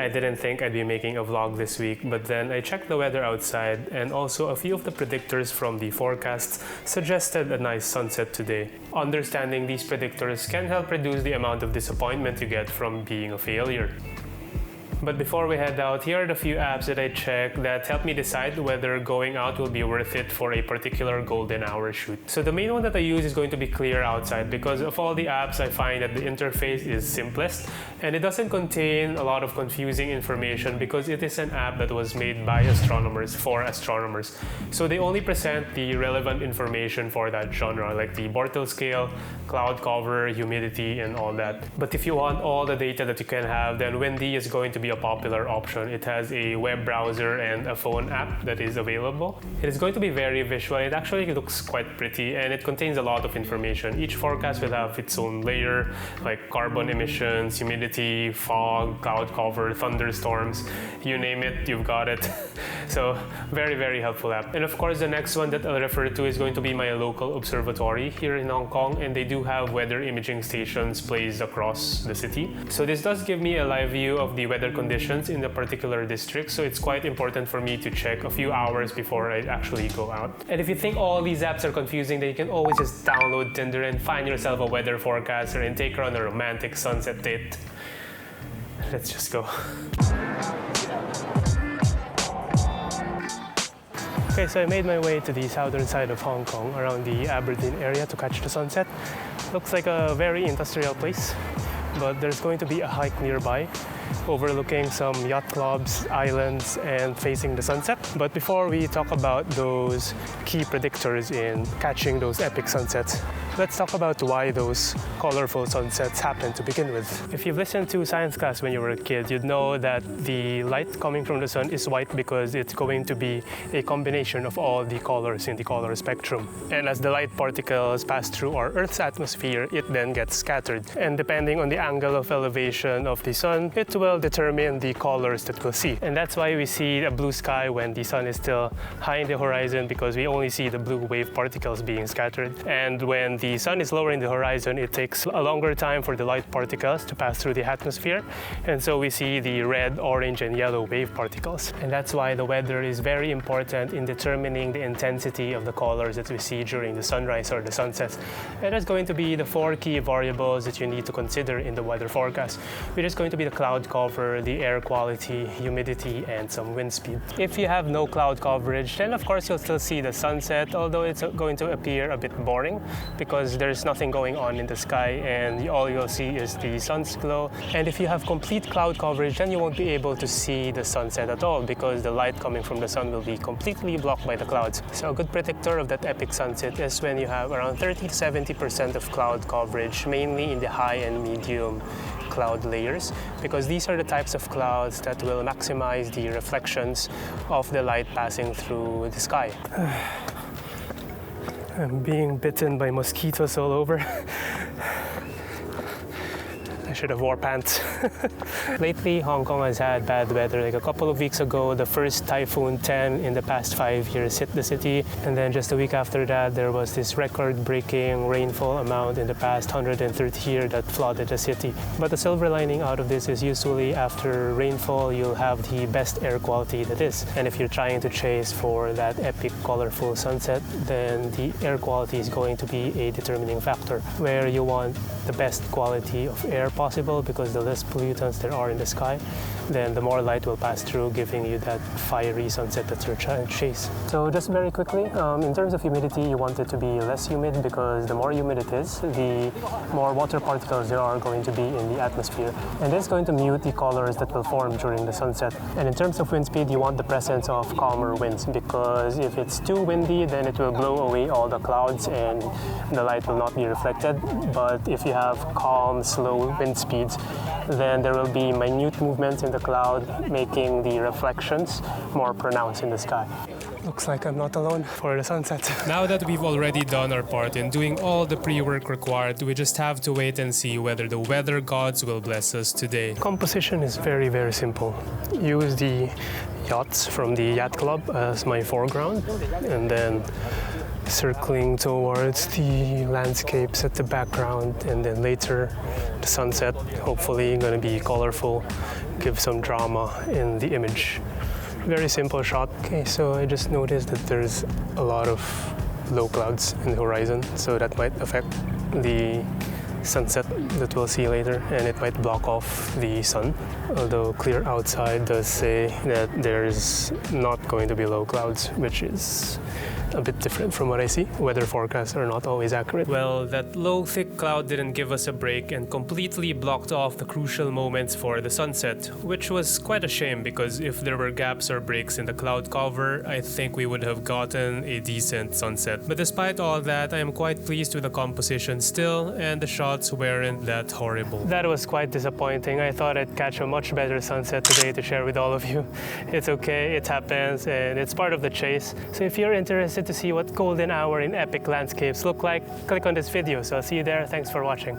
I didn't think I'd be making a vlog this week, but then I checked the weather outside and also a few of the predictors from the forecast suggested a nice sunset today. Understanding these predictors can help reduce the amount of disappointment you get from being a failure. But before we head out, here are the few apps that I check that help me decide whether going out will be worth it for a particular golden hour shoot. So the main one that I use is going to be Clear Outside because of all the apps I find that the interface is simplest and it doesn't contain a lot of confusing information because it is an app that was made by astronomers for astronomers. So they only present the relevant information for that genre like the Bortle scale, cloud cover, humidity and all that. But if you want all the data that you can have, then Windy is going to be a popular option. It has a web browser and a phone app that is available. It is going to be very visual. It actually looks quite pretty and it contains a lot of information. Each forecast will have its own layer like carbon emissions, humidity, fog, cloud cover, thunderstorms, you name it, you've got it. So very, very helpful app. And of course, the next one that I'll refer to is going to be my local observatory here in Hong Kong, and they do have weather imaging stations placed across the city. So this does give me a live view of the weather conditions in the particular district, so it's quite important for me to check a few hours before I actually go out. And if you think all these apps are confusing, then you can always just download Tinder and find yourself a weather forecaster and take her on a romantic sunset date. Let's just go. Okay, so I made my way to the southern side of Hong Kong around the Aberdeen area to catch the sunset. Looks like a very industrial place, but there's going to be a hike nearby overlooking some yacht clubs, islands, and facing the sunset. But before we talk about those key predictors in catching those epic sunsets, let's talk about why those colorful sunsets happen to begin with. If you've listened to science class when you were a kid, you'd know that the light coming from the sun is white because it's going to be a combination of all the colors in the color spectrum. And as the light particles pass through our Earth's atmosphere, it then gets scattered. And depending on the angle of elevation of the sun, it will determine the colors that we'll see. And that's why we see a blue sky when the sun is still high in the horizon, because we only see the blue wave particles being scattered. And when the sun is lower in the horizon, it takes a longer time for the light particles to pass through the atmosphere. And so we see the red, orange, and yellow wave particles. And that's why the weather is very important in determining the intensity of the colors that we see during the sunrise or the sunset. And that's going to be the 4 key variables that you need to consider in the weather forecast, which is going to be the cloud cover, the air quality, humidity, and some wind speed. If you have no cloud coverage, then of course you'll still see the sunset, although it's going to appear a bit boring because there's nothing going on in the sky and all you'll see is the sun's glow. And if you have complete cloud coverage, then you won't be able to see the sunset at all because the light coming from the sun will be completely blocked by the clouds. So a good predictor of that epic sunset is when you have around 30 to 70% of cloud coverage, mainly in the high and medium cloud layers, because these are the types of clouds that will maximize the reflections of the light passing through the sky. I'm being bitten by mosquitoes all over. I should have wore pants. Lately, Hong Kong has had bad weather. Like a couple of weeks ago, the first Typhoon 10 in the past 5 years hit the city. And then just a week after that, there was this record-breaking rainfall amount in the past 130 years that flooded the city. But the silver lining out of this is usually after rainfall, you'll have the best air quality that is. And if you're trying to chase for that epic, colorful sunset, then the air quality is going to be a determining factor, where you want the best quality of air possible, because the less pollutants there are in the sky, then the more light will pass through, giving you that fiery sunset that you're trying to chase. So just very quickly, in terms of humidity, you want it to be less humid because the more humid it is, the more water particles there are going to be in the atmosphere. And this is going to mute the colors that will form during the sunset. And in terms of wind speed, you want the presence of calmer winds, because if it's too windy, then it will blow away all the clouds and the light will not be reflected. But if you have calm, slow wind speeds, then there will be minute movements in the cloud, making the reflections more pronounced in the sky. Looks like I'm not alone for the sunset. Now that we've already done our part in doing all the pre-work required, we just have to wait and see whether the weather gods will bless us today. Composition is very, very simple. Use the yachts from the yacht club as my foreground, and then circling towards the landscapes at the background, and then later the sunset, hopefully going to be colorful, give some drama in the image. Very simple shot. Okay, so I just noticed that there's a lot of low clouds in the horizon, so that might affect the sunset that we'll see later, and it might block off the sun. Although clear outside does say that there's not going to be low clouds, which is a bit different from what I see. Weather forecasts are not always accurate. Well, that low, thick cloud didn't give us a break and completely blocked off the crucial moments for the sunset, which was quite a shame because if there were gaps or breaks in the cloud cover, I think we would have gotten a decent sunset. But despite all that, I am quite pleased with the composition still, and the shots weren't that horrible. That was quite disappointing. I thought I'd catch a much better sunset today to share with all of you. It's okay, it happens, and it's part of the chase. So if you're interested to see what golden hour in epic landscapes look like, click on this video. So I'll see you there. Thanks for watching.